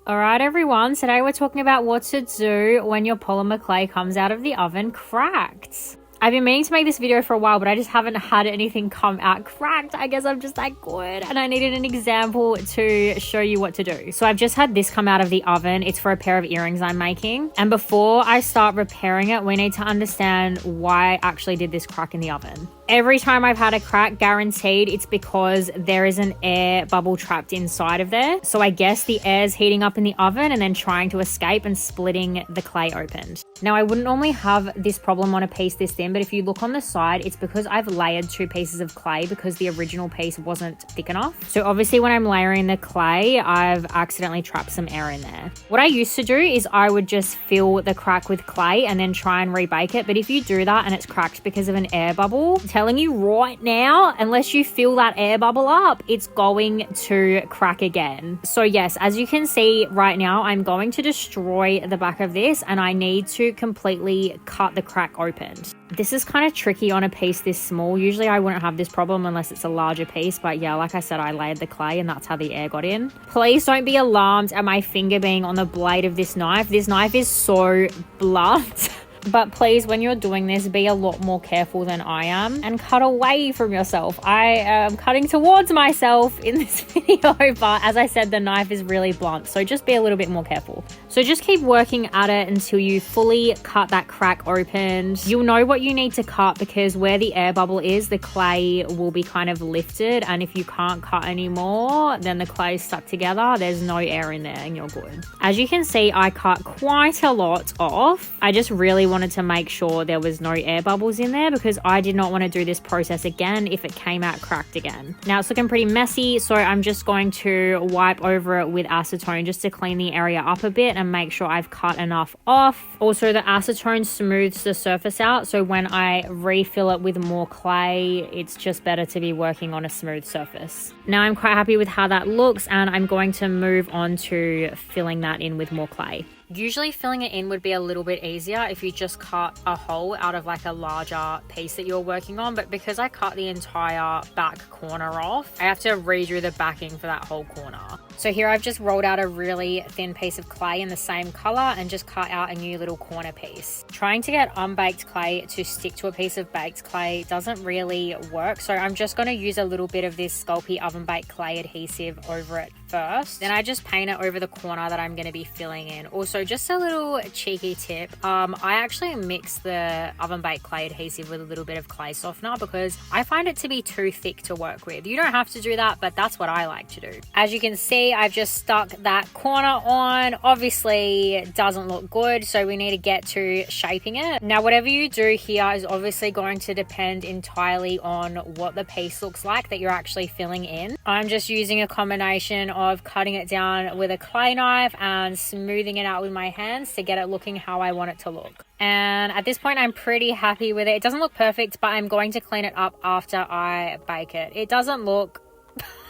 Alright everyone, today we're talking about what to do when your polymer clay comes out of the oven cracked. I've been meaning to make this video for a while, but I just haven't had anything come out cracked. I guess I'm just that good, and I needed an example to show you what to do. So I've just had this come out of the oven. It's for a pair of earrings I'm making. And before I start repairing it, we need to understand why I actually did this crack in the oven. Every time I've had a crack, guaranteed it's because there is an air bubble trapped inside of there. So I guess the air's heating up in the oven and then trying to escape and splitting the clay open. Now, I wouldn't normally have this problem on a piece this thin, but if you look on the side, it's because I've layered 2 pieces of clay because the original piece wasn't thick enough. So obviously when I'm layering the clay, I've accidentally trapped some air in there. What I used to do is I would just fill the crack with clay and then try and rebake it. But if you do that and it's cracked because of an air bubble, I'm telling you right now, unless you fill that air bubble up, it's going to crack again. So yes, as you can see right now, I'm going to destroy the back of this and I need to completely cut the crack open. This is kind of tricky on a piece this small. Usually I wouldn't have this problem unless it's a larger piece, but yeah, like I said, I layered the clay and that's how the air got in. Please don't be alarmed at my finger being on the blade of this knife. This knife is so blunt. But please, when you're doing this, be a lot more careful than I am and cut away from yourself. I am cutting towards myself in this video, but as I said, the knife is really blunt, so just be a little bit more careful. So just keep working at it until you fully cut that crack open. You'll know what you need to cut because where the air bubble is, the clay will be kind of lifted, and if you can't cut anymore, then the clay is stuck together. There's no air in there and you're good. As you can see, I cut quite a lot off. I just really wanted to make sure there was no air bubbles in there because I did not want to do this process again if it came out cracked again. Now it's looking pretty messy, so I'm just going to wipe over it with acetone just to clean the area up a bit and make sure I've cut enough off. Also, the acetone smooths the surface out, so when I refill it with more clay, it's just better to be working on a smooth surface. Now I'm quite happy with how that looks and I'm going to move on to filling that in with more clay. Usually filling it in would be a little bit easier if you just cut a hole out of like a larger piece that you're working on, but because I cut the entire back corner off, I have to redo the backing for that whole corner. So here I've just rolled out a really thin piece of clay in the same color and just cut out a new little corner piece. Trying to get unbaked clay to stick to a piece of baked clay doesn't really work, so I'm just going to use a little bit of this Sculpey oven baked clay adhesive over it first. Then I just paint it over the corner that I'm going to be filling in. Also, just a little cheeky tip, I actually mix the oven baked clay adhesive with a little bit of clay softener because I find it to be too thick to work with. You don't have to do that, but that's what I like to do. As you can see, I've just stuck that corner on. Obviously it doesn't look good, so we need to get to shaping it. Now whatever you do here is obviously going to depend entirely on what the piece looks like that you're actually filling in. I'm just using a combination of cutting it down with a clay knife and smoothing it out with my hands to get it looking how I want it to look. And at this point I'm pretty happy with it. It doesn't look perfect, but I'm going to clean it up after I bake it. It doesn't look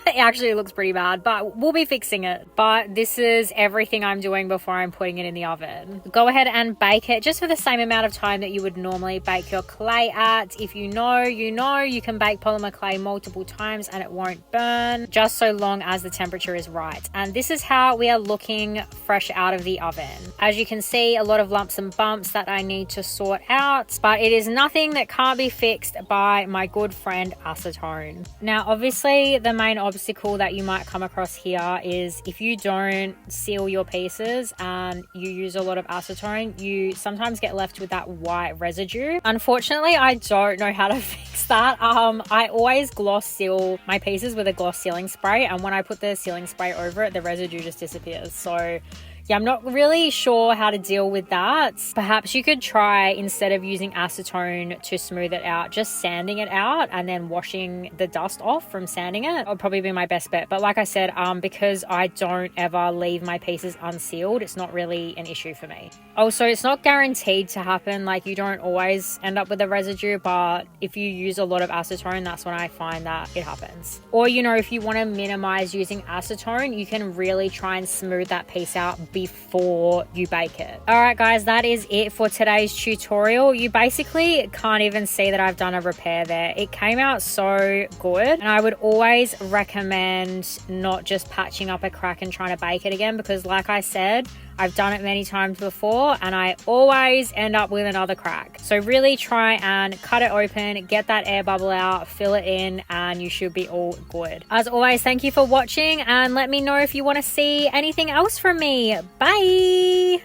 it actually looks pretty bad, but we'll be fixing it. But this is everything I'm doing before I'm putting it in the oven. Go ahead and bake it just for the same amount of time that you would normally bake your clay at. If you know, you can bake polymer clay multiple times and it won't burn, just so long as the temperature is right. And this is how we are looking fresh out of the oven. As you can see, a lot of lumps and bumps that I need to sort out, but it is nothing that can't be fixed by my good friend acetone. Now, obviously, the main obstacle that you might come across here is if you don't seal your pieces and you use a lot of acetone, you sometimes get left with that white residue. Unfortunately, I don't know how to fix that. I always gloss seal my pieces with a gloss sealing spray, and when I put the sealing spray over it, the residue just disappears. So yeah, I'm not really sure how to deal with that. Perhaps you could try, instead of using acetone to smooth it out, just sanding it out and then washing the dust off from sanding it. That would probably be my best bet. But like I said, because I don't ever leave my pieces unsealed, it's not really an issue for me. Also, it's not guaranteed to happen. Like, you don't always end up with a residue, but if you use a lot of acetone, that's when I find that it happens. Or, if you want to minimize using acetone, you can really try and smooth that piece out before you bake it. All right, guys, that is it for today's tutorial. You basically can't even see that I've done a repair there. It came out so good, and I would always recommend not just patching up a crack and trying to bake it again, because like I said, I've done it many times before and I always end up with another crack. So really try and cut it open, get that air bubble out, fill it in, and you should be all good. As always, thank you for watching, and let me know if you want to see anything else from me. Bye!